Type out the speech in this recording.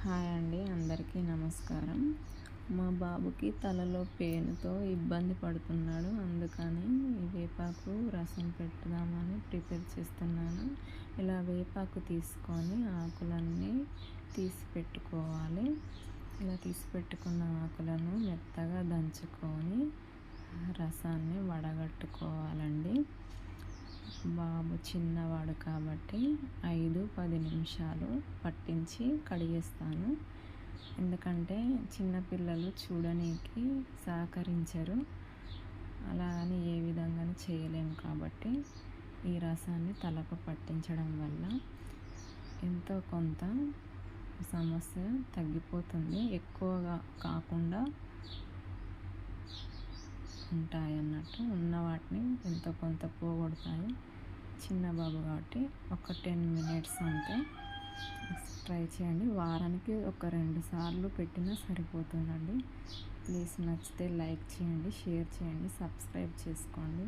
Hi అండి, అందరికీ నమస్కారం. మా బాబుకి తలలో పెయిన్‌తో ఇబ్బంది పడుతున్నాడు. అందుకని ఈ వేపాకు రసం పెట్టుదామని ప్రిపేర్ చేస్తున్నాను. ఇలా వేపాకు తీసుకొని ఆకులన్నీ తీసి పెట్టుకోవాలి. ఇలా తీసి పెట్టుకున్న ఆకులను మెత్తగా దంచుకొని రసాన్ని వడగట్టుకోవాలండి. బాబు చిన్నవాడు కాబట్టి 5-10 నిమిషాలు పట్టించి కడిగేస్తాను. ఎందుకంటే చిన్నపిల్లలు చూడనీకి సహకరించరు. అలా అని ఏ విధంగానూ చేయలేము కాబట్టి ఈ రసాన్ని తలకు పట్టించడం వల్ల ఎంతో కొంత సమస్య తగ్గిపోతుంది. ఎక్కువగా కాకుండా ఉంటాయన్నట్టు. ఉన్న వాటిని ఎంతో కొంత పోగొడతాయి. చిన్న బాబు కాబట్టి ఒక 10 మినిట్స్ అంతే. ట్రై చేయండి. వారానికి ఒక 2 సార్లు పెట్టినా సరిపోతుందండి. ప్లీజ్ నచ్చితే లైక్ చేయండి, షేర్ చేయండి, సబ్స్క్రైబ్ చేసుకోండి.